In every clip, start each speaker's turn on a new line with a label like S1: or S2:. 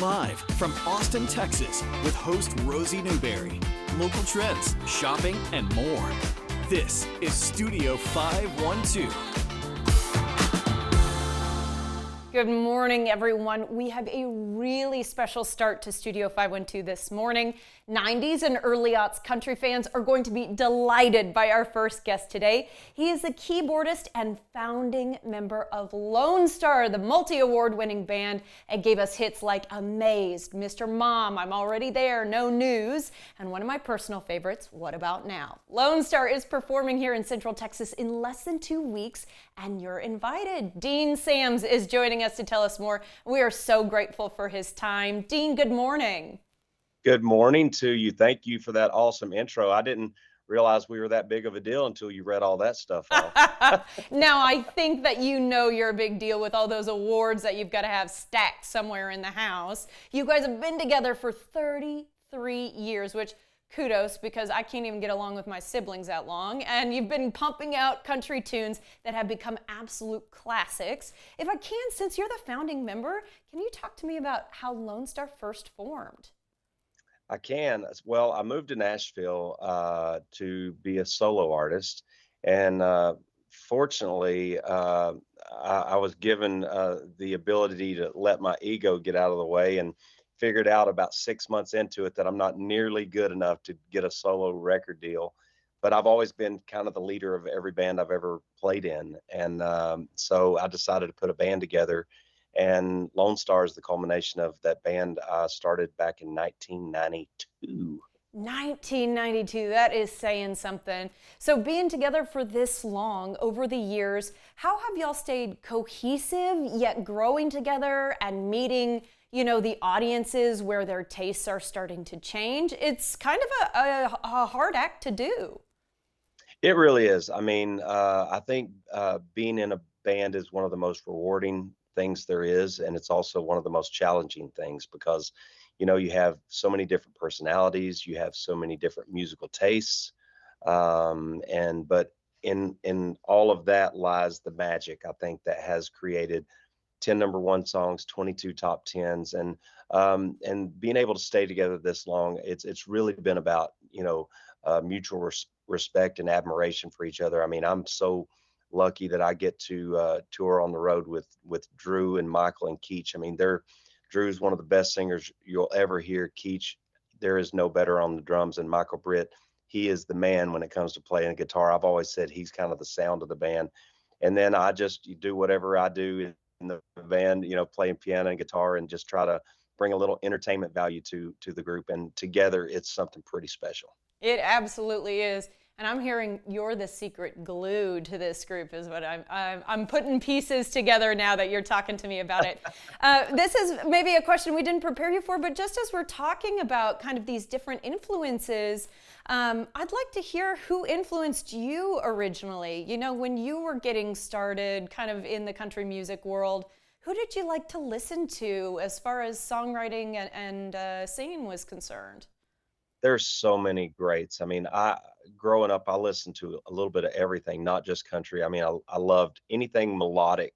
S1: Live from Austin, Texas, with host Rosie Newberry. Local trends, shopping, and more. This is Studio 512.
S2: Good morning, everyone. We have a really special start to Studio 512 this morning. 90s and early aughts country fans are going to be delighted by our first guest today. He is the keyboardist and founding member of Lone Star, the multi-award winning band, and gave us hits like Amazed, Mr. Mom, I'm Already There, No News, and one of my personal favorites, What About Now? Lone Star is performing here in Central Texas in less than 2 weeks, and you're invited. Dean Sams is joining us to tell us more. We are so grateful for his time. Dean, good morning.
S3: Good morning to you. Thank you for that awesome intro. I didn't realize we were that big of a deal until you read all that stuff off.
S2: Now, I think that you know you're a big deal with all those awards that you've got to have stacked somewhere in the house. You guys have been together for 33 years, which kudos, because I can't even get along with my siblings that long. And you've been pumping out country tunes that have become absolute classics. If I can, since you're the founding member, can you talk to me about how Lone Star first formed?
S3: I can. Well, I moved to Nashville to be a solo artist. And fortunately, I was given the ability to let my ego get out of the way, and figured out about 6 months into it that I'm not nearly good enough to get a solo record deal. But I've always been kind of the leader of every band I've ever played in. And so I decided to put a band together. And Lone Star is the culmination of that band I started back in 1992.
S2: 1992, that is saying something. So being together for this long over the years, how have y'all stayed cohesive yet growing together and meeting, you know, the audiences where their tastes are starting to change? It's kind of a hard act to do.
S3: It really is. I mean, I think being in a band is one of the most rewarding things there is, and it's also one of the most challenging things because, you know, you have so many different personalities, you have so many different musical tastes, but in all of that lies the magic, I think, that has created 10 number one songs, 22 top tens, and being able to stay together this long. It's really been about, you know, mutual respect and admiration for each other. I mean, I'm so lucky that I get to tour on the road with Drew and Michael and Keach. I mean, Drew's one of the best singers you'll ever hear. Keach, there is no better on the drums than Michael Britt. He is the man when it comes to playing guitar. I've always said he's kind of the sound of the band. And then I just do whatever I do in the band, you know, playing piano and guitar, and just try to bring a little entertainment value to the group. And together, it's something pretty special.
S2: It absolutely is. And I'm hearing you're the secret glue to this group is what I'm putting pieces together now that you're talking to me about it. This is maybe a question we didn't prepare you for, but just as we're talking about kind of these different influences, I'd like to hear who influenced you originally. You know, when you were getting started kind of in the country music world, who did you like to listen to as far as songwriting and singing was concerned?
S3: There's so many greats. I mean, growing up, I listened to a little bit of everything, not just country. I mean, I loved anything melodic.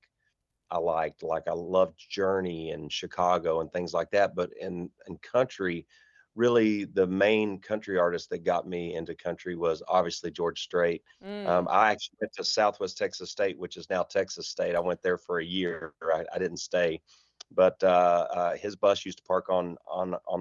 S3: I liked, like I loved Journey and Chicago and things like that. But in country, really the main country artist that got me into country was obviously George Strait. I actually went to Southwest Texas State, which is now Texas State. I went there for a year. I didn't stay. But his bus used to park on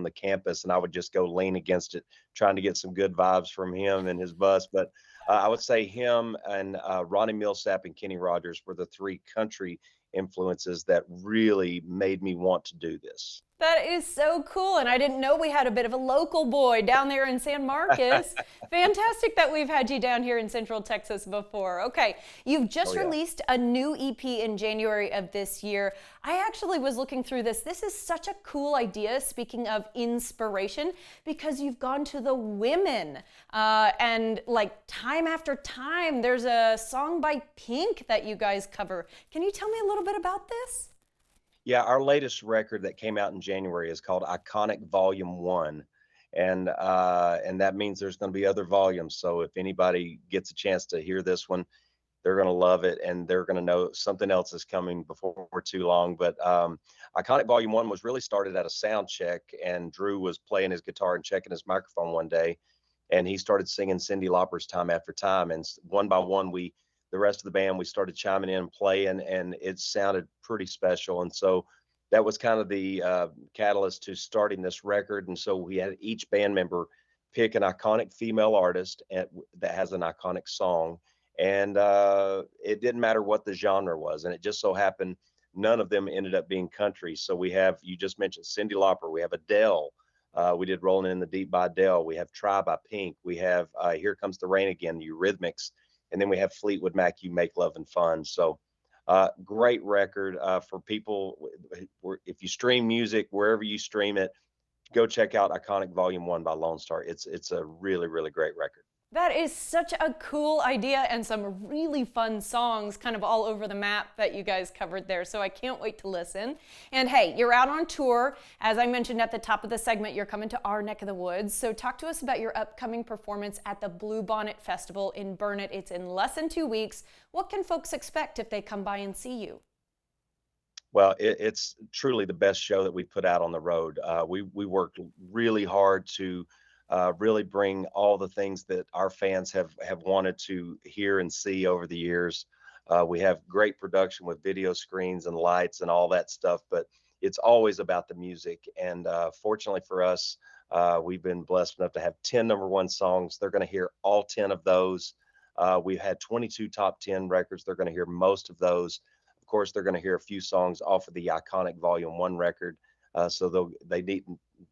S3: the campus, and I would just go lean against it, trying to get some good vibes from him and his bus. But I would say him and Ronnie Millsap and Kenny Rogers were the three country influences that really made me want to do this.
S2: That is so cool, and I didn't know we had a bit of a local boy down there in San Marcos. Fantastic that we've had you down here in Central Texas before. Okay, you've just released a new EP in January of this year. I actually was looking through this. This is such a cool idea, speaking of inspiration, because you've gone to the women, and like time after time, there's a song by Pink that you guys cover. Can you tell me a little bit about this?
S3: Yeah, our latest record that came out in January is called Iconic Volume 1. And that means there's going to be other volumes. So if anybody gets a chance to hear this one, they're going to love it, and they're going to know something else is coming before too long. But Iconic Volume 1 was really started at a sound check, and Drew was playing his guitar and checking his microphone one day, and he started singing Cyndi Lauper's Time After Time. And one by one, the rest of the band, we started chiming in and playing, and it sounded pretty special. And so that was kind of the catalyst to starting this record. And so we had each band member pick an iconic female artist that has an iconic song. And it didn't matter what the genre was. And it just so happened none of them ended up being country. So we have, you just mentioned Cyndi Lauper, we have Adele. We did Rolling in the Deep by Adele. We have Try by Pink. We have Here Comes the Rain Again, the Eurythmics. And then we have Fleetwood Mac, You Make Love and Fun. So great record for people. If you stream music, wherever you stream it, go check out Iconic Volume 1 by Lone Star. It's a really, really great record.
S2: That is such a cool idea, and some really fun songs kind of all over the map that you guys covered there. So I can't wait to listen. And hey, you're out on tour. As I mentioned at the top of the segment, you're coming to our neck of the woods. So talk to us about your upcoming performance at the Bluebonnet Festival in Burnet. It's in less than 2 weeks. What can folks expect if they come by and see you?
S3: Well, it's truly the best show that we put out on the road. We worked really hard to really bring all the things that our fans have wanted to hear and see over the years. We have great production with video screens and lights and all that stuff, but it's always about the music. And fortunately for us, we've been blessed enough to have 10 #1 songs. They're going to hear all 10 of those. We've had 22 top 10 records. They're going to hear most of those. Of course, they're going to hear a few songs off of the Iconic Volume 1 record. So they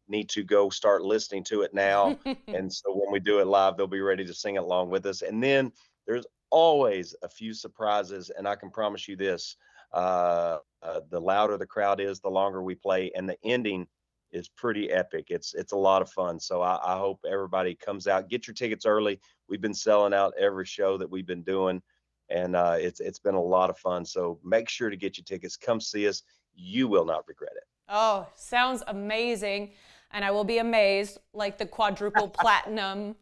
S3: need to go start listening to it now. And so when we do it live, they'll be ready to sing along with us. And then there's always a few surprises. And I can promise you this, the louder the crowd is, the longer we play. And the ending is pretty epic. It's a lot of fun. So I hope everybody comes out. Get your tickets early. We've been selling out every show that we've been doing. And it's been a lot of fun. So make sure to get your tickets. Come see us. You will not regret it.
S2: Oh, sounds amazing. And I will be amazed, like the quadruple platinum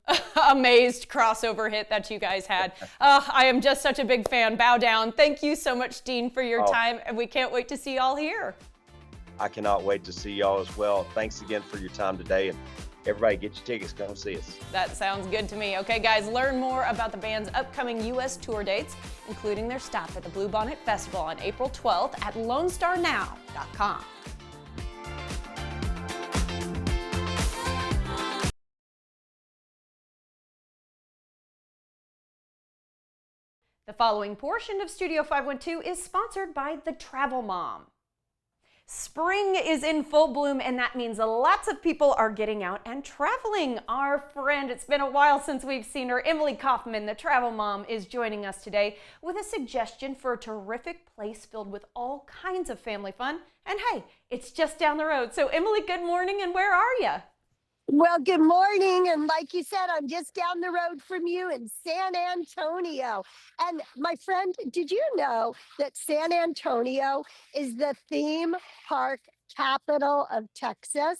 S2: amazed crossover hit that you guys had. I am just such a big fan. Bow down. Thank you so much, Dean, for your time. And we can't wait to see y'all here.
S3: I cannot wait to see y'all as well. Thanks again for your time today. And everybody get your tickets. Come see us.
S2: That sounds good to me. Okay, guys, learn more about the band's upcoming U.S. tour dates, including their stop at the Bluebonnet Festival on April 12th at LoneStarNow.com. The following portion of Studio 512 is sponsored by The Travel Mom. Spring is in full bloom, and that means lots of people are getting out and traveling. Our friend, it's been a while since we've seen her, Emily Kaufman, the Travel Mom, is joining us today with a suggestion for a terrific place filled with all kinds of family fun. And hey, it's just down the road. So Emily, good morning, and where are you?
S4: Well, good morning. And like you said, I'm just down the road from you in San Antonio. And my friend, did you know that San Antonio is the theme park capital of Texas?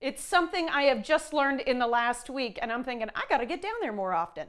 S2: It's something I have just learned in the last week, and I'm thinking, I got to get down there more often.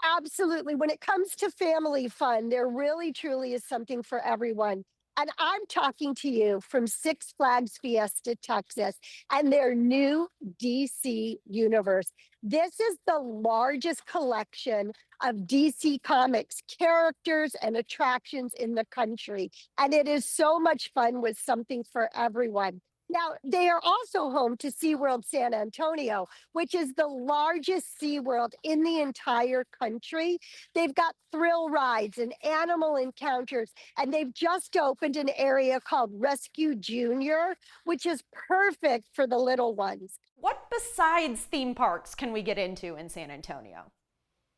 S4: Absolutely. When it comes to family fun, there really, truly is something for everyone. And I'm talking to you from Six Flags Fiesta, Texas, and their new DC universe. This is the largest collection of DC Comics characters and attractions in the country. And it is so much fun with something for everyone. Now, they are also home to SeaWorld San Antonio, which is the largest SeaWorld in the entire country. They've got thrill rides and animal encounters, and they've just opened an area called Rescue Junior, which is perfect for the little ones.
S2: What besides theme parks can we get into in San Antonio?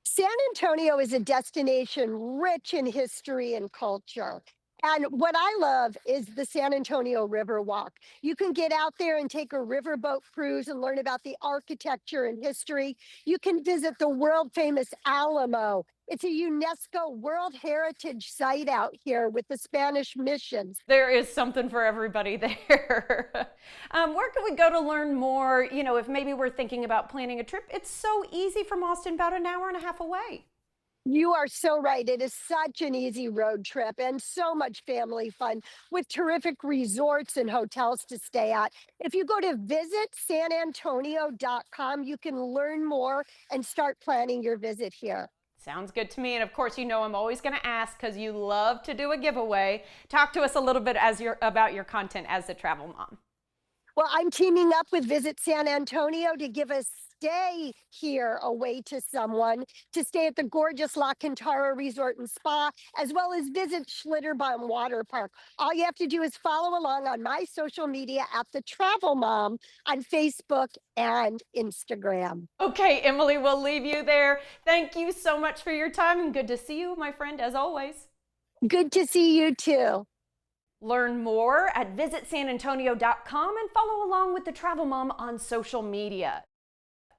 S4: San Antonio is a destination rich in history and culture. And what I love is the San Antonio River Walk. You can get out there and take a riverboat cruise and learn about the architecture and history. You can visit the world famous Alamo. It's a UNESCO World Heritage Site out here with the Spanish missions.
S2: There is something for everybody there. Where can we go to learn more? You know, if maybe we're thinking about planning a trip, it's so easy from Austin, about an hour and a half away.
S4: You are so right. It is such an easy road trip and so much family fun with terrific resorts and hotels to stay at. If you go to visitsanantonio.com, you can learn more and start planning your visit here.
S2: Sounds good to me. And of course, you know I'm always going to ask because you love to do a giveaway. Talk to us a little bit about your content as the travel mom.
S4: Well, I'm teaming up with Visit San Antonio to give a stay here away to someone to stay at the gorgeous La Cantara Resort and Spa, as well as visit Schlitterbaum Water Park. All you have to do is follow along on my social media at The Travel Mom on Facebook and Instagram.
S2: Okay, Emily, we'll leave you there. Thank you so much for your time and good to see you, my friend, as always.
S4: Good to see you too.
S2: Learn more at visitsanantonio.com and follow along with The Travel Mom on social media.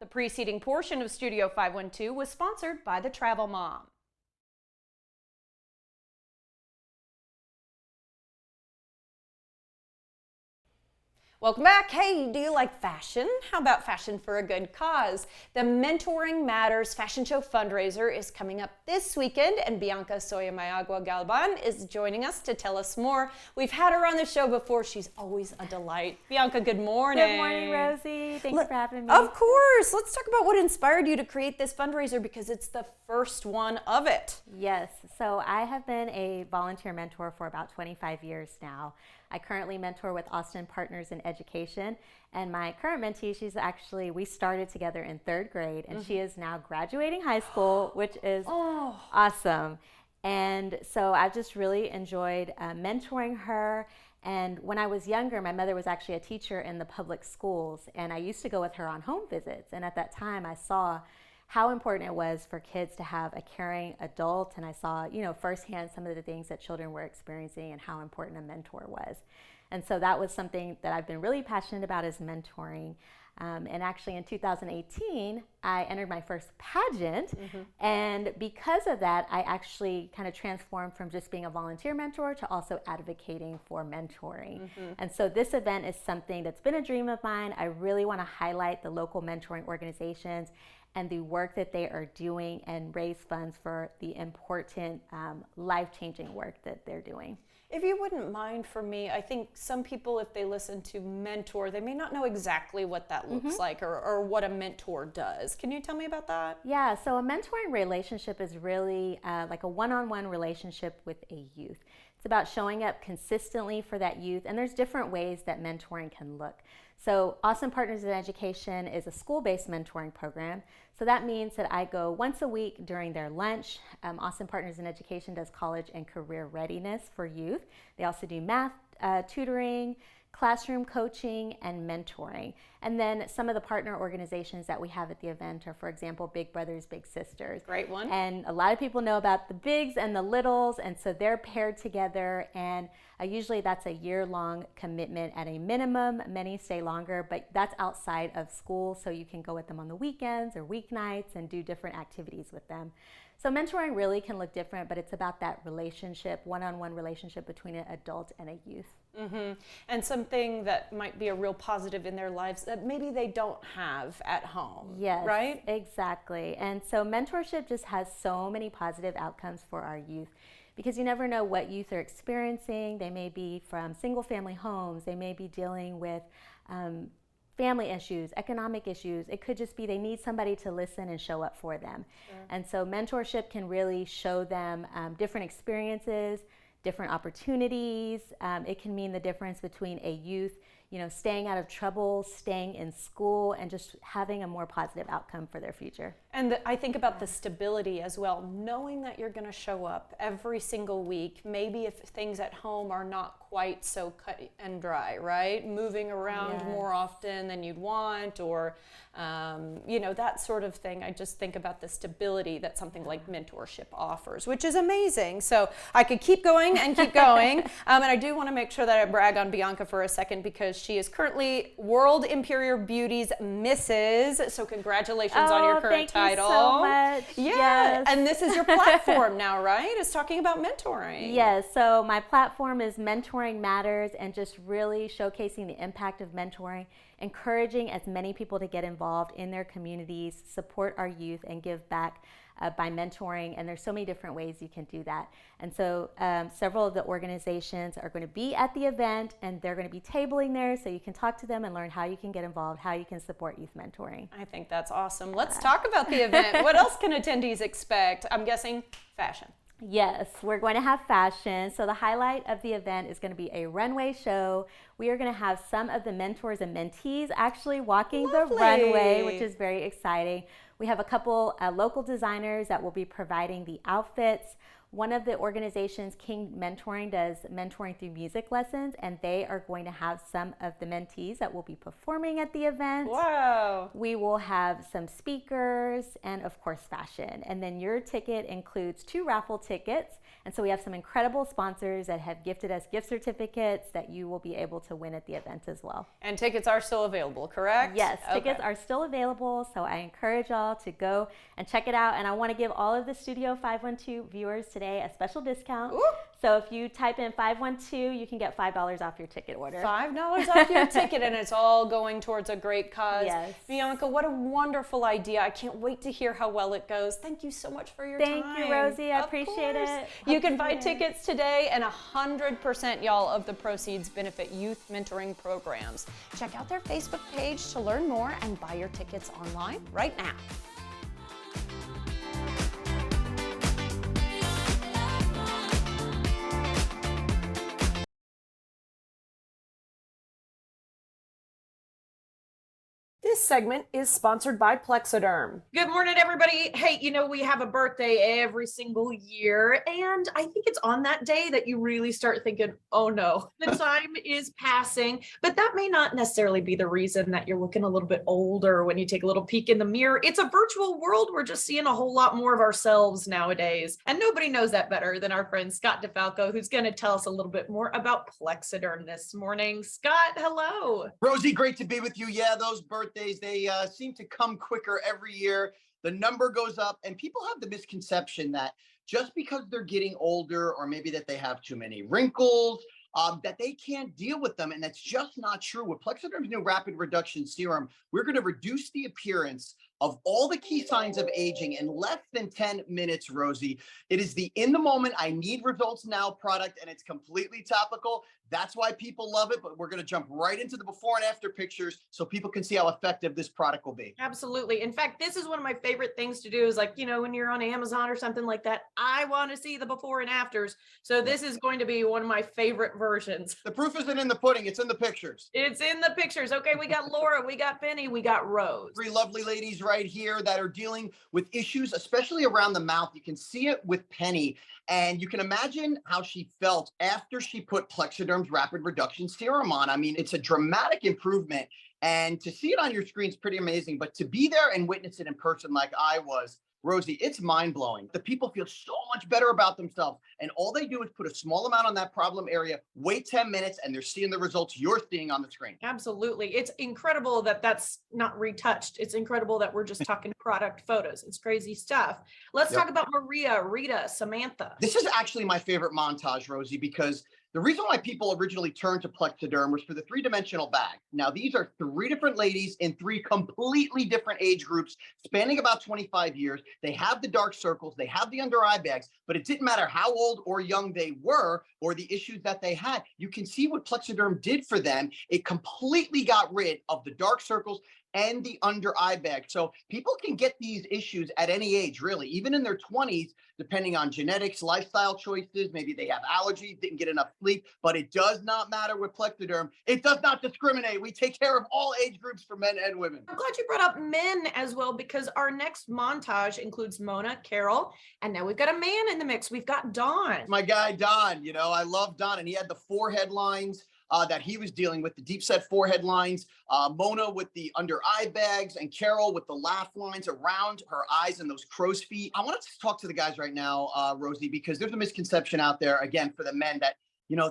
S2: The preceding portion of Studio 512 was sponsored by The Travel Mom. Welcome back. Hey, do you like fashion? How about fashion for a good cause? The Mentoring Matters Fashion Show fundraiser is coming up this weekend, and Bianca Soyamayagua Galban is joining us to tell us more. We've had her on the show before. She's always a delight. Bianca, good morning.
S5: Good morning, Rosie. Thanks for having me.
S2: Of course. Let's talk about what inspired you to create this fundraiser because it's the first one of it.
S5: Yes. So I have been a volunteer mentor for about 25 years now. I currently mentor with Austin Partners in Education, and my current mentee, we started together in 3rd grade, and she is now graduating high school, which is awesome. And so I've just really enjoyed mentoring her. And when I was younger, my mother was actually a teacher in the public schools, and I used to go with her on home visits. And at that time, I saw how important it was for kids to have a caring adult, and I saw, firsthand some of the things that children were experiencing and how important a mentor was. And so that was something that I've been really passionate about, is mentoring. And actually in 2018, I entered my first pageant, and because of that, I actually kind of transformed from just being a volunteer mentor to also advocating for mentoring. And so this event is something that's been a dream of mine. I really want to highlight the local mentoring organizations and the work that they are doing and raise funds for the important life-changing work that they're doing.
S2: If you wouldn't mind for me, I think some people, if they listen to mentor, they may not know exactly what that looks like or what a mentor does. Can you tell me about that?
S5: Yeah, so a mentoring relationship is really like a one-on-one relationship with a youth. It's about showing up consistently for that youth, and there's different ways that mentoring can look. So Austin Partners in Education is a school-based mentoring program. So that means that I go once a week during their lunch. Austin Partners in Education does college and career readiness for youth. They also do math tutoring, classroom coaching, and mentoring. And then some of the partner organizations that we have at the event are, for example, Big Brothers Big Sisters.
S2: Great one.
S5: And a lot of people know about the bigs and the littles, and so they're paired together, and usually that's a year-long commitment at a minimum. Many stay longer, but that's outside of school, so you can go with them on the weekends or weeknights and do different activities with them. So mentoring really can look different, but it's about that relationship, one-on-one relationship between an adult and a youth.
S2: And something that might be a real positive in their lives that maybe they don't have at home.
S5: Yes,
S2: right?
S5: Exactly. And so mentorship just has so many positive outcomes for our youth, because you never know what youth are experiencing. They may be from single family homes. They may be dealing with family issues, economic issues. It could just be they need somebody to listen and show up for them. And so mentorship can really show them different experiences, different opportunities. It can mean the difference between a youth, staying out of trouble, staying in school, and just having a more positive outcome for their future.
S2: And I think about the stability as well, knowing that you're going to show up every single week, maybe if things at home are not quite so cut and dry, right? Moving around more often than you'd want, or, that sort of thing. I just think about the stability that something like mentorship offers, which is amazing. So I could keep going and keep going. And I do want to make sure that I brag on Bianca for a second, because she is currently World Imperial Beauty's Mrs. So congratulations on your current title.
S5: Thank you so much.
S2: Yeah,
S5: yes.
S2: And this is your platform now, right? It's talking about mentoring.
S5: Yes, so my platform is Mentoring Matters, and just really showcasing the impact of mentoring, encouraging as many people to get involved in their communities, support our youth, and give back by mentoring, and there's so many different ways you can do that. And so several of the organizations are going to be at the event, and they're going to be tabling there, so you can talk to them and learn how you can get involved, how you can support youth mentoring.
S2: I think that's awesome. Let's talk about the event. What else can attendees expect? I'm guessing fashion.
S5: Yes, we're going to have fashion. So the highlight of the event is going to be a runway show. We are going to have some of the mentors and mentees actually walking the runway, which is very exciting. We have a couple local designers that will be providing the outfits. One of the organizations, King Mentoring, does mentoring through music lessons, and they are going to have some of the mentees that will be performing at the event.
S2: Wow.
S5: We will have some speakers and, of course, fashion. And then your ticket includes 2 raffle tickets. And so we have some incredible sponsors that have gifted us gift certificates that you will be able to win at the event as well.
S2: And tickets are still available, correct?
S5: Yes, tickets are still available, so I encourage y'all to go and check it out. And I want to give all of the Studio 512 viewers today a special discount.
S2: Ooh.
S5: So if you type in 512, you can get $5 off your ticket order.
S2: $5 off your ticket, and it's all going towards a great cause.
S5: Yes.
S2: Bianca, what a wonderful idea. I can't wait to hear how well it goes. Thank you so much for your time.
S5: Thank you, Rosie. I
S2: Of
S5: appreciate
S2: course.
S5: it.
S2: You can buy tickets today, and 100%, y'all, of the proceeds benefit youth mentoring programs. Check out their Facebook page to learn more and buy your tickets online right now. This segment is sponsored by Plexiderm.
S6: Good morning, everybody. Hey, we have a birthday every single year, and I think it's on that day that you really start thinking, oh no, the time is passing. But that may not necessarily be the reason that you're looking a little bit older when you take a little peek in the mirror. It's a virtual world. We're just seeing a whole lot more of ourselves nowadays. And nobody knows that better than our friend Scott DeFalco, who's going to tell us a little bit more about Plexiderm this morning. Scott, hello.
S7: Rosie, great to be with you. Yeah, those birthdays, they seem to come quicker every year. The number goes up, and people have the misconception that just because they're getting older, or maybe that they have too many wrinkles, that they can't deal with them. And that's just not true. With Plexiderm's new rapid reduction serum, we're going to reduce the appearance of all the key signs of aging in less than 10 minutes, Rosie. It is the in the moment, I need results now product, and it's completely topical. That's why people love it, but we're going to jump right into the before and after pictures so people can see how effective this product will be.
S6: Absolutely. In fact, this is one of my favorite things to do is when you're on Amazon or something like that, I want to see the before and afters. So this is going to be one of my favorite versions.
S7: The proof isn't in the pudding, it's in the pictures.
S6: It's in the pictures. Okay, we got Laura, we got Penny, we got Rose.
S7: 3 lovely ladies right here that are dealing with issues, especially around the mouth. You can see it with Penny, and you can imagine how she felt after she put Plexiderm's rapid reduction serum on. I mean, it's a dramatic improvement, and to see it on your screen is pretty amazing, but to be there and witness it in person like I was, Rosie, it's mind-blowing. The people feel so much better about themselves, and all they do is put a small amount on that problem area, wait 10 minutes, and they're seeing the results you're seeing on the screen.
S6: Absolutely. It's incredible that that's not retouched. It's incredible that we're just talking product photos. It's crazy stuff. Let's talk about Maria, Rita, Samantha.
S7: This is actually my favorite montage, Rosie, because the reason why people originally turned to Plexiderm was for the 3-dimensional bag. Now, these are 3 different ladies in 3 completely different age groups, spanning about 25 years. They have the dark circles, they have the under eye bags, but it didn't matter how old or young they were or the issues that they had. You can see what Plexiderm did for them. It completely got rid of the dark circles and the under eye bag. So people can get these issues at any age, really, even in their 20s, depending on genetics, lifestyle choices. Maybe they have allergies, didn't get enough sleep, but it does not matter with Plexiderm. It does not discriminate. We take care of all age groups for men and women.
S6: I'm glad you brought up men as well, because our next montage includes Mona, Carol, and now we've got a man in the mix. We've got Don.
S7: My guy, Don, I love Don, and he had the forehead lines that he was dealing with, the deep set forehead lines, Mona with the under eye bags, and Carol with the laugh lines around her eyes and those crow's feet. I want to talk to the guys right now, Rosie, because there's a misconception out there, again, for the men that,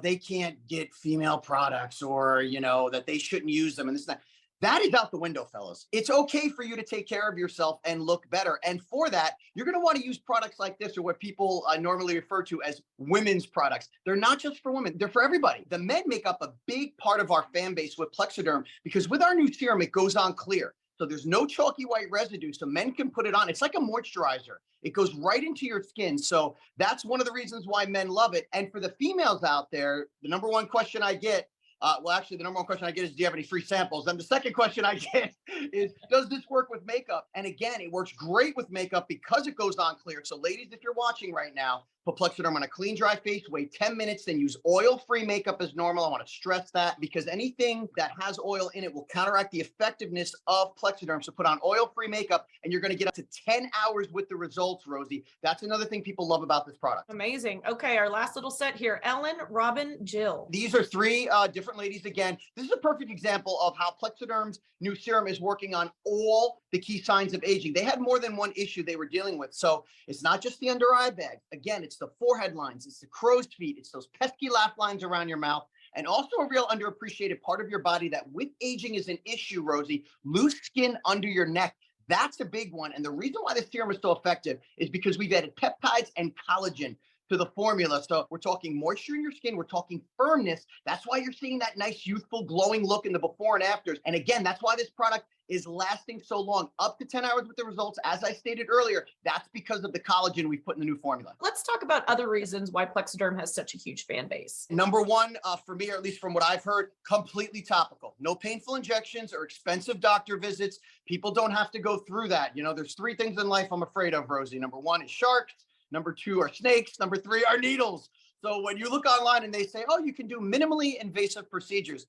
S7: they can't get female products, or, that they shouldn't use them and this and that. That is out the window, fellas. It's okay for you to take care of yourself and look better. And for that, you're going to want to use products like this, or what people normally refer to as women's products. They're not just for women. They're for everybody. The men make up a big part of our fan base with Plexiderm, because with our new serum, it goes on clear. So there's no chalky white residue. So men can put it on. It's like a moisturizer. It goes right into your skin. So that's one of the reasons why men love it. And for the females out there, the number one question I get, the number one question I get is, do you have any free samples? And the second question I get is, does this work with makeup? And again, it works great with makeup because it goes on clear. So ladies, if you're watching right now, put Plexaderm on a clean, dry face, wait 10 minutes, then use oil-free makeup as normal. I want to stress that because anything that has oil in it will counteract the effectiveness of Plexaderm. So put on oil-free makeup and you're going to get up to 10 hours with the results, Rosie. That's another thing people love about this product.
S6: Amazing. Okay, our last little set here. Ellen, Robin, Jill.
S7: These are three different ladies again. This is a perfect example of how Plexaderm's new serum is working on all the key signs of aging. They had more than one issue they were dealing with. So it's not just the under eye bag. Again, it's the forehead lines, it's the crow's feet, it's those pesky laugh lines around your mouth, and also a real underappreciated part of your body that with aging is an issue, Rosie, loose skin under your neck. That's a big one. And the reason why this serum is so effective is because we've added peptides and collagen to the formula. So we're talking moisture in your skin, we're talking firmness. That's why you're seeing that nice, youthful, glowing look in the before and afters. And again, that's why this product is lasting so long, up to 10 hours with the results. As I stated earlier, that's because of the collagen we put in the new formula.
S6: Let's talk about other reasons why Plexaderm has such a huge fan base.
S7: Number one, for me, or at least from what I've heard, completely topical. No painful injections or expensive doctor visits. People don't have to go through that. You know, there's three things in life I'm afraid of, Rosie. Number one is sharks. Number two are snakes. Number three are needles. So when you look online and they say, oh, you can do minimally invasive procedures.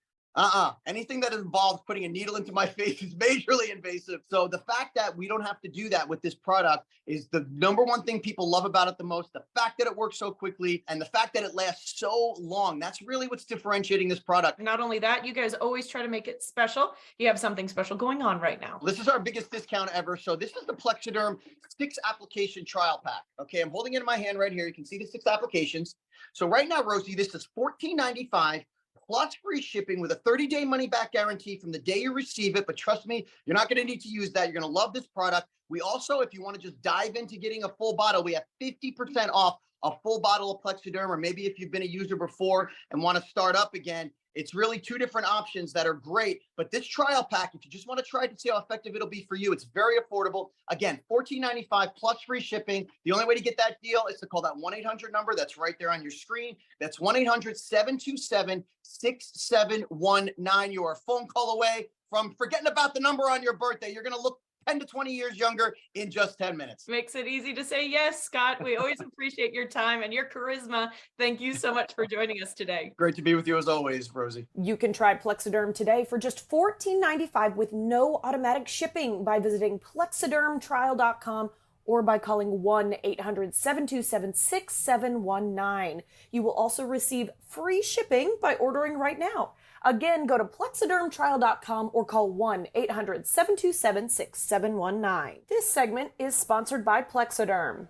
S7: Anything that involves putting a needle into my face is majorly invasive. So the fact that we don't have to do that with this product is the number one thing people love about it the most. The fact that it works so quickly and the fact that it lasts so long. That's really what's differentiating this product.
S6: Not only that, you guys always try to make it special. You have something special going on right now.
S7: This is our biggest discount ever. So this is the Plexaderm 6 application trial pack. Okay, I'm holding it in my hand right here. You can see the 6 applications. So right now, Rosie, this is $14.95. Plus free shipping with a 30-day money-back guarantee from the day you receive it. But trust me, you're not going to need to use that. You're going to love this product. We also, if you want to just dive into getting a full bottle, we have 50% off a full bottle of Plexaderm, or maybe if you've been a user before and want to start up again. It's really 2 different options that are great. But this trial pack, if you just want to try to see how effective it'll be for you, it's very affordable. Again, $14.95 plus free shipping. The only way to get that deal is to call that 1-800 number that's right there on your screen. That's 1-800-727-6719. You are a phone call away from forgetting about the number on your birthday. You're going to look 10 to 20 years younger in just 10 minutes.
S6: Makes it easy to say yes, Scott. We always appreciate your time and your charisma. Thank you so much for joining us today.
S7: Great to be with you as always, Rosie.
S2: You can try Plexaderm today for just $14.95 with no automatic shipping by visiting plexadermtrial.com or by calling 1-800-727-6719. You will also receive free shipping by ordering right now. Again, go to plexadermtrial.com or call 1-800-727-6719. This segment is sponsored by Plexaderm.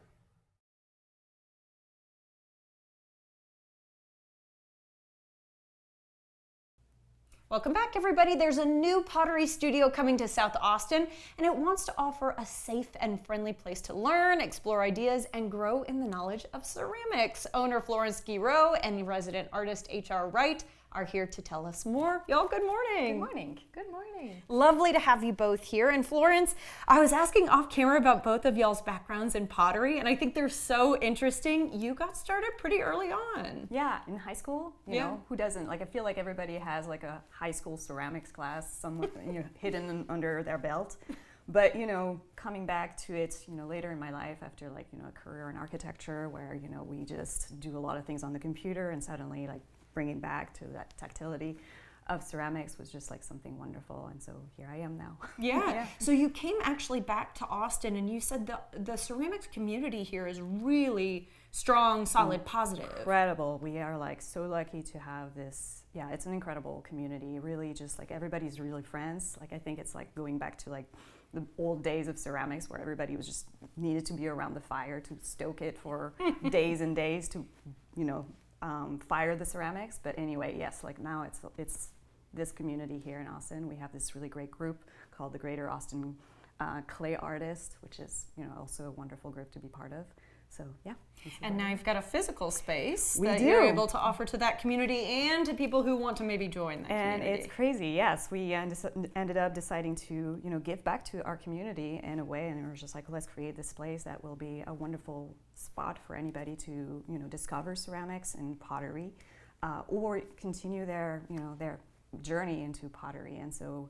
S2: Welcome back, everybody. There's a new pottery studio coming to South Austin, and it wants to offer a safe and friendly place to learn, explore ideas, and grow in the knowledge of ceramics. Owner Florence Guiraud and resident artist H.R. Wright are here to tell us more. Y'all, good morning.
S8: Good morning. Good morning.
S2: Lovely to have you both here. And Florence, I was asking off camera about both of y'all's backgrounds in pottery, and I think they're so interesting. You got started pretty early on.
S8: Yeah, in high school, you know, who doesn't? Like, I feel like everybody has like a high school ceramics class somewhere hidden under their belt. But, you know, coming back to it, you know, later in my life after like, you know, a career in architecture where, you know, we just do a lot of things on the computer, and suddenly like bringing back to that tactility of ceramics was just like something wonderful, and so here I am now.
S2: Yeah. So you came actually back to Austin, and you said the ceramics community here is really strong, solid, positive.
S8: Incredible. We are like so lucky to have this. Yeah, it's an incredible community. Really, just like everybody's really friends. Like I think it's like going back to like the old days of ceramics where everybody was just needed to be around the fire to stoke it for days and days to, you know, fire the ceramics. But anyway, yes, like now it's this community here in Austin. We have this really great group called the Greater Austin Clay Artists, which is, you know, also a wonderful group to be part of. So yeah.
S2: And now you've got a physical space
S8: We
S2: that you're
S8: do.
S2: able to offer to that community and to people who want to maybe join that
S8: And
S2: community.
S8: it's crazy, yes. We ended up deciding to, give back to our community in a way, and we were just like, let's create this place that will be a wonderful spot for anybody to, discover ceramics and pottery, or continue their journey into pottery. And so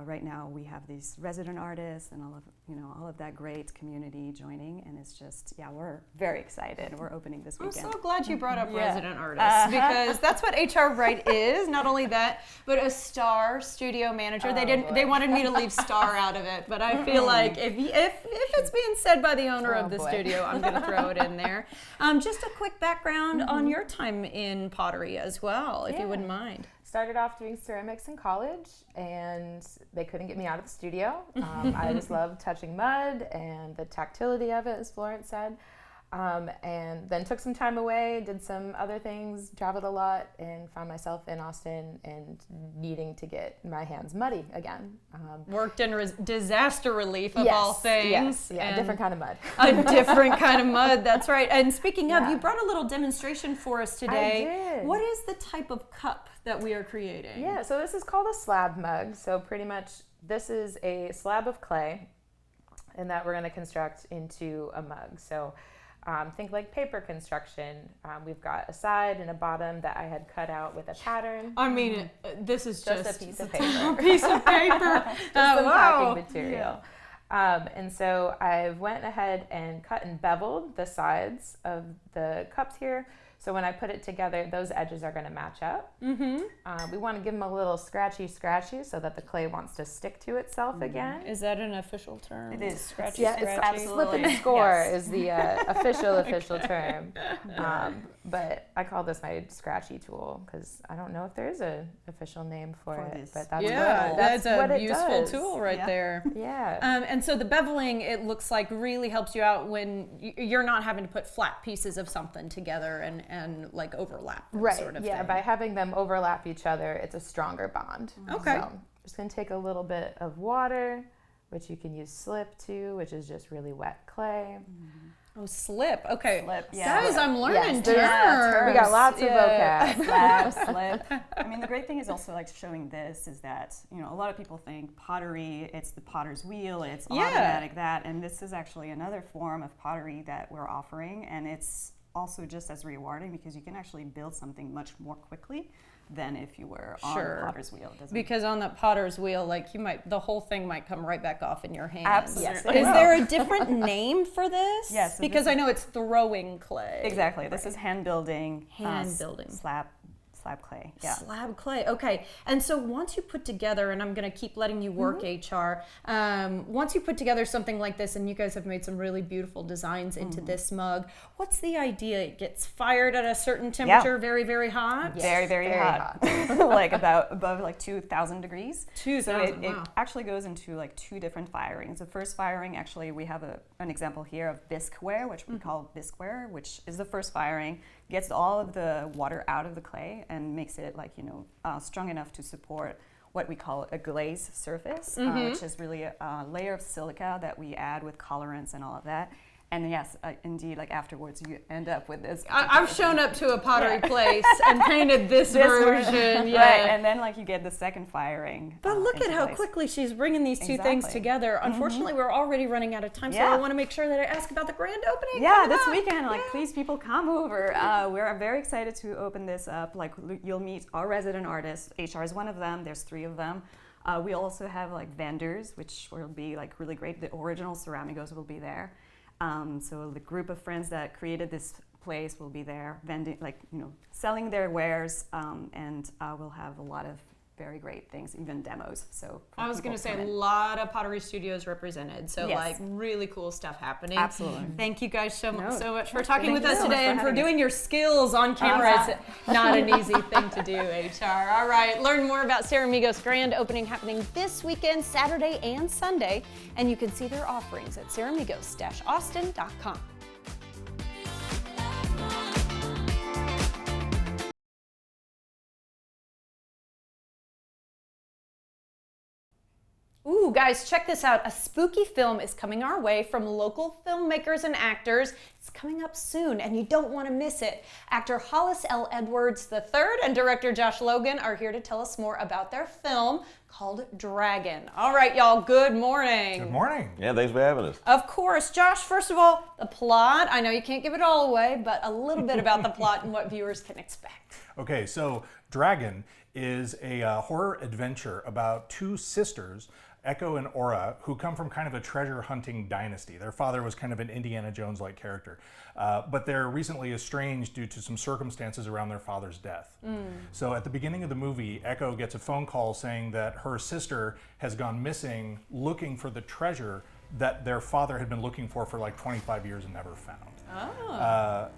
S8: right now we have these resident artists and all of that great community joining, and it's just, we're very excited. We're opening this
S2: I'm
S8: weekend.
S2: so glad you brought up
S8: Yeah.
S2: resident artists because that's what HR Right is. Not only that, but a star studio manager. They wanted me to leave star out of it, but I feel like if it's being said by the owner of the studio, I'm going to throw it in there. Just a quick background on your time in pottery as well, if you wouldn't mind.
S9: Started off doing ceramics in college, and they couldn't get me out of the studio. I just loved touching mud and the tactility of it, as Florence said. And then took some time away, did some other things, traveled a lot, and found myself in Austin and needing to get my hands muddy again.
S2: Worked in disaster relief of all things.
S9: Yes, different kind of mud.
S2: A different kind of mud, that's right. And speaking of, you brought a little demonstration for us today.
S9: I did.
S2: What is the type of cup that we are creating?
S9: Yeah, so this is called a slab mug. So pretty much this is a slab of clay, and that we're going to construct into a mug. So think like paper construction. We've got a side and a bottom that I had cut out with a pattern.
S2: I mean, this is
S9: Just a piece of paper.
S2: A piece of paper.
S9: Some
S2: wow.
S9: packing material. And so I went ahead and cut and beveled the sides of the cups here. So when I put it together, those edges are going to match up. We want to give them a little scratchy so that the clay wants to stick to itself again.
S2: Is that an official term?
S8: It is.
S2: Scratchy,
S9: Yeah,
S2: scratchy.
S9: it's slip and score is the official term. But I call this my scratchy tool because I don't know if there is an official name for it,
S8: this.
S9: but that's
S2: Yeah,
S9: what,
S2: that's
S9: what
S2: a
S9: it
S2: useful
S9: does.
S2: tool right
S8: Yeah.
S2: there.
S9: Yeah.
S2: And so the beveling, it looks like, really helps you out when you're not having to put flat pieces of something together and like overlap them,
S9: Right.
S2: sort of
S9: Yeah.
S2: thing.
S9: By having them overlap each other, it's a stronger bond.
S2: Okay.
S9: So I'm just gonna take a little bit of water, which you can use slip to, which is just really wet clay.
S2: Oh, slip. Okay.
S8: Slip, yeah.
S2: Guys, I'm learning
S9: Yes,
S2: terms.
S9: there's- we got lots of vocab.
S8: Slab, slip. I mean, the great thing is also like showing this is that, a lot of people think pottery, it's the potter's wheel, it's automatic that, and this is actually another form of pottery that we're offering, and it's also just as rewarding because you can actually build something much more quickly than if you were on
S2: Sure.
S8: the potter's wheel. It doesn't-
S2: Because on that potter's wheel, like the whole thing might come right back off in your hands.
S8: Absolutely.
S9: Yes, it
S2: Is
S9: will.
S2: there a different name for this?
S8: Yes, so
S2: Because
S8: this
S2: I know it's throwing clay.
S8: Exactly. This is hand building.
S2: Hand building.
S8: Slab clay. Yeah.
S2: Slab clay. Okay. And so once you put together, and I'm going to keep letting you work, HR, once you put together something like this, and you guys have made some really beautiful designs into this mug, what's the idea? It gets fired at a certain temperature, very, very hot?
S9: Yes,
S8: Very, very, hot. Like above like 2,000 degrees.
S2: 2,000,
S8: So it
S2: wow.
S8: actually goes into like two different firings. The first firing, actually, we have an example here of bisqueware, which we call bisqueware, which is the first firing. Gets all of the water out of the clay and makes it like, strong enough to support what we call a glaze surface, which is really a layer of silica that we add with colorants and all of that. And yes, indeed, like afterwards, you end up with this.
S2: I've shown up to a pottery place and painted this version. Yeah.
S8: Right, and then like you get the second firing.
S2: But look at
S8: into
S2: how
S8: place.
S2: quickly she's bringing these two things
S8: Exactly.
S2: together. Unfortunately, we're already running out of time, so I
S8: Yeah.
S2: want to make sure that I ask about the grand opening.
S8: Yeah,
S2: coming
S8: this
S2: up.
S8: weekend, please people come over. We're very excited to open this up. You'll meet our resident artists. HR is one of them. There's 3 of them. We also have vendors, which will be really great. The original Ceramigos will be there. So the group of friends that created this place will be there, vending, selling their wares, and we'll have a lot of very great things, even demos. So
S2: I was going to say
S8: come
S2: a
S8: in.
S2: lot of pottery studios represented, so
S8: Yes.
S2: really cool stuff happening.
S8: Absolutely.
S2: Thank you guys so
S8: No,
S2: much for talking
S8: thank
S2: with
S8: you
S2: us
S8: so much
S2: today
S8: for
S2: and for
S8: having us.
S2: doing your skills on camera. It's not an easy thing to do, HR. All right, learn more about Ceramigos grand opening happening this weekend, Saturday and Sunday, and you can see their offerings at ceramigos-austin.com. Ooh, guys, check this out. A spooky film is coming our way from local filmmakers and actors. It's coming up soon, and you don't want to miss it. Actor Hollis L. Edwards III and director Josh Logan are here to tell us more about their film called Dragon. All right, y'all, good morning.
S10: Good morning.
S11: Yeah, thanks for having us.
S2: Of course. Josh, first of all, the plot. I know you can't give it all away, but a little bit about the plot and what viewers can expect.
S10: Okay, so Dragon is a horror adventure about two sisters, Echo and Aura, who come from kind of a treasure hunting dynasty. Their father was kind of an Indiana Jones-like character, but they're recently estranged due to some circumstances around their father's death. So at the beginning of the movie, Echo gets a phone call saying that her sister has gone missing looking for the treasure that their father had been looking for like 25 years and never found.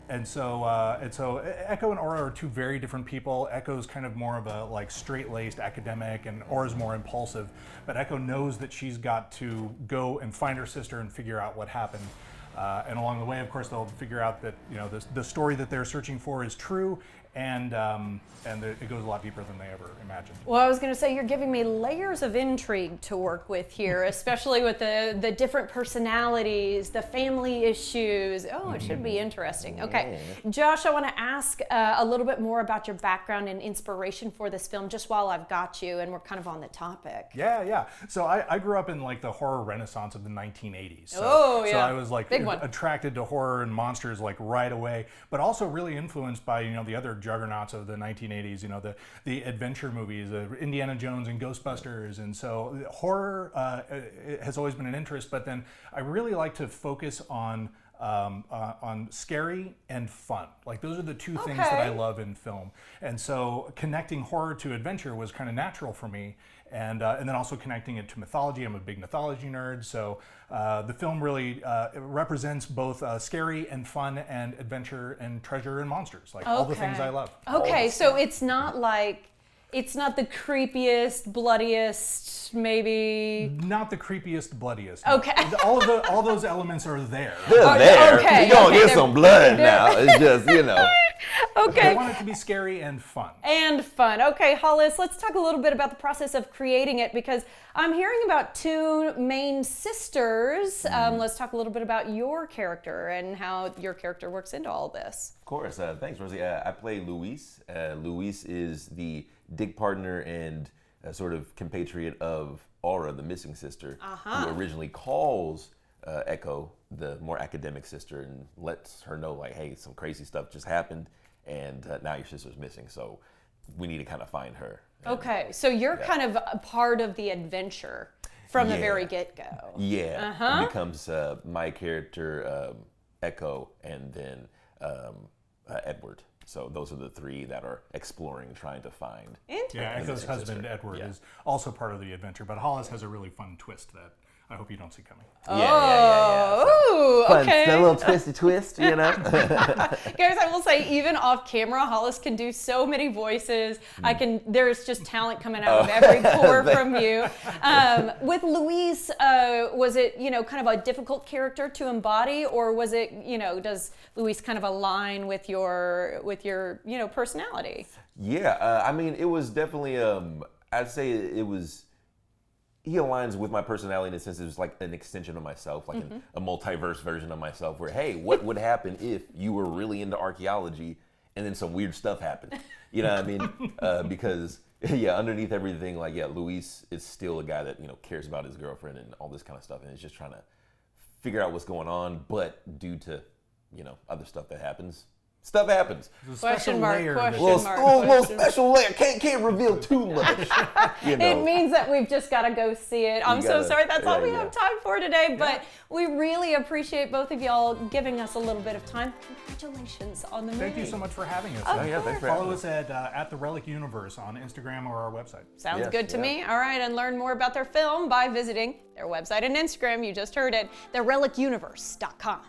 S10: And so Echo and Aura are two very different people. Echo's kind of more of a like straight-laced academic, and Aura's more impulsive. But Echo knows that she's got to go and find her sister and figure out what happened. And along the way, of course, they'll figure out that the story that they're searching for is true, and it goes a lot deeper than they ever imagined.
S2: Well, I was going to say, you're giving me layers of intrigue to work with here, especially with the different personalities, the family issues. Oh, it should be interesting. Okay, Josh, I want to ask a little bit more about your background and inspiration for this film, just while I've got you and we're kind of on the topic.
S10: Yeah. So I grew up in like the horror renaissance of the 1980s.
S2: So
S10: I was like
S2: big one.
S10: attracted to horror and monsters like right away, but also really influenced by the other juggernauts of the 1980s. The adventure movies, Indiana Jones and Ghostbusters, and so horror has always been an interest. But then I really like to focus on scary and fun. Like those are the two things that I love in film. And so connecting horror to adventure was kind of natural for me. And then also connecting it to mythology. I'm a big mythology nerd, so the film really represents both scary and fun and adventure and treasure and monsters, like all the things I love.
S2: Okay, so it's not the creepiest, bloodiest, maybe.
S10: Not the creepiest, bloodiest.
S2: Okay.
S10: All those elements are there.
S11: They're there.
S2: Okay,
S11: You're gonna get
S2: they're-
S11: some blood now. It's just,
S2: Okay.
S10: I want it to be scary and fun.
S2: And fun. Okay, Hollis, let's talk a little bit about the process of creating it, because I'm hearing about two main sisters. Let's talk a little bit about your character and how your character works into all this.
S11: Of course. Thanks, Rosie. I play Luis. Luis is the dig partner and sort of compatriot of Aura, the missing sister, who originally calls Echo, the more academic sister, and lets her know, like, hey, some crazy stuff just happened, and now your sister's missing, so we need to kind of find her.
S2: Okay, so you're kind of a part of the adventure from the very get-go.
S11: Yeah, it becomes my character, Echo, and then Edward. So those are the three that are exploring, trying to find.
S10: Yeah, Echo's husband, Edward, is also part of the adventure, but Hollis has a really fun twist that I hope you don't see coming.
S2: Oh,
S11: Fun,
S2: okay.
S11: a little twisty twist,
S2: Guys, I will say, even off camera, Hollis can do so many voices. There's just talent coming out of every pore from you. With Luis, was it, kind of a difficult character to embody, or was it, does Luis kind of align with your personality?
S11: Yeah, I mean, it was definitely, I'd say it was, he aligns with my personality in the sense it was like an extension of myself, like a multiverse version of myself where, hey, what would happen if you were really into archaeology and then some weird stuff happened? You know what I mean? Because, underneath everything, Luis is still a guy that, cares about his girlfriend and all this kind of stuff, and is just trying to figure out what's going on, but due to, other stuff that happens, stuff happens.
S2: Question mark.
S11: Little special layer. Can't reveal too much.
S2: It means that we've just got to go see it. I'm so sorry. That's all we have time for today. But we really appreciate both of y'all giving us a little bit of time. Congratulations on the movie.
S10: Thanks so much for having us.
S11: Thanks for
S10: Follow us at The Relic Universe on Instagram or our website.
S2: Sounds good to me. All right, and learn more about their film by visiting their website and Instagram. You just heard it, therelicuniverse.com.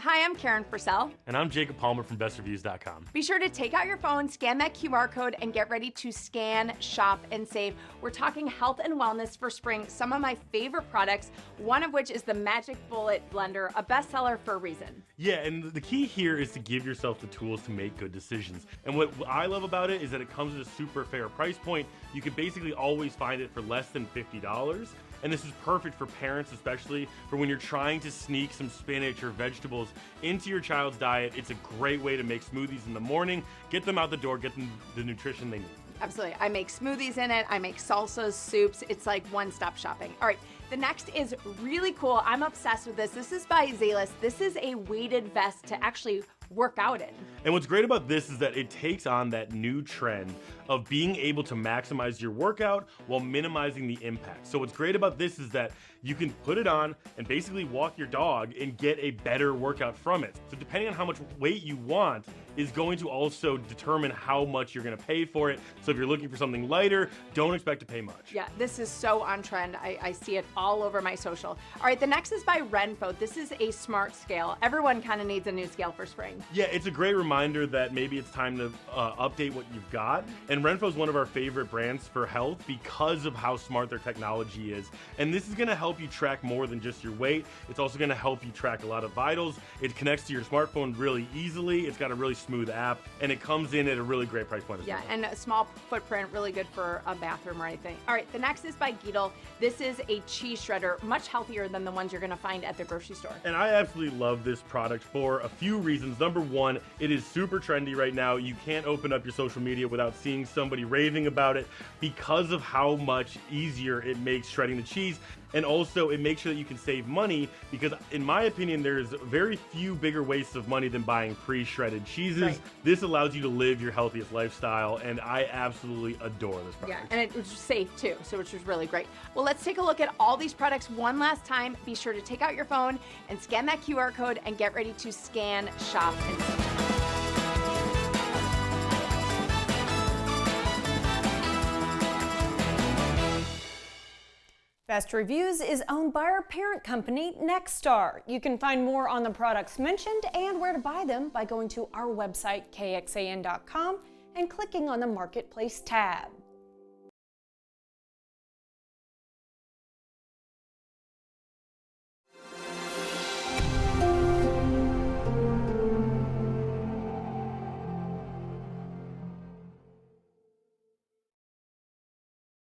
S12: Hi, I'm Karen Purcell.
S13: And I'm Jacob Palmer from BestReviews.com.
S12: Be sure to take out your phone, scan that QR code, and get ready to scan, shop, and save. We're talking health and wellness for spring. Some of my favorite products, one of which is the Magic Bullet Blender, a bestseller for a reason.
S13: Yeah, and the key here is to give yourself the tools to make good decisions. And what I love about it is that it comes at a super fair price point. You can basically always find it for less than $50. And this is perfect for parents, especially for when you're trying to sneak some spinach or vegetables into your child's diet. It's a great way to make smoothies in the morning, get them out the door, get them the nutrition they need.
S12: Absolutely. I make smoothies in it. I make salsas, soups. It's like one-stop shopping. All right. The next is really cool. I'm obsessed with this. This is by Zalis. This is a weighted vest to actually work out in.
S13: And what's great about this is that it takes on that new trend of being able to maximize your workout while minimizing the impact. So what's great about this is that you can put it on and basically walk your dog and get a better workout from it. So depending on how much weight you want is going to also determine how much you're going to pay for it. So if you're looking for something lighter, don't expect to pay much.
S12: Yeah, this is so on trend. I see it all over my social. All right, the next is by Renpho. This is a smart scale. Everyone kind of needs a new scale for spring.
S13: Yeah, it's a great reminder that maybe it's time to update what you've got. And Renpho is one of our favorite brands for health because of how smart their technology is. And this is going to help you track more than just your weight. It's also going to help you track a lot of vitals. It connects to your smartphone really easily. It's got a really smooth app, and it comes in at a really great price point as well.
S12: Yeah, and a small footprint, really good for a bathroom or anything. All right, the next is by Geedle. This is a cheese shredder, much healthier than the ones you're going to find at the grocery store.
S13: And I absolutely love this product for a few reasons. Number one, it is super trendy right now. You can't open up your social media without seeing somebody raving about it because of how much easier it makes shredding the cheese. And also, it makes sure that you can save money because, in my opinion, there's very few bigger wastes of money than buying pre-shredded cheeses.
S12: Right.
S13: This allows you to live your healthiest lifestyle, and I absolutely adore this product.
S12: Yeah, and it was safe too, so which was really great. Well, let's take a look at all these products one last time. Be sure to take out your phone and scan that QR code and get ready to scan, shop, and save.
S2: Best Reviews is owned by our parent company, Nexstar. You can find more on the products mentioned and where to buy them by going to our website, kxan.com, and clicking on the Marketplace tab.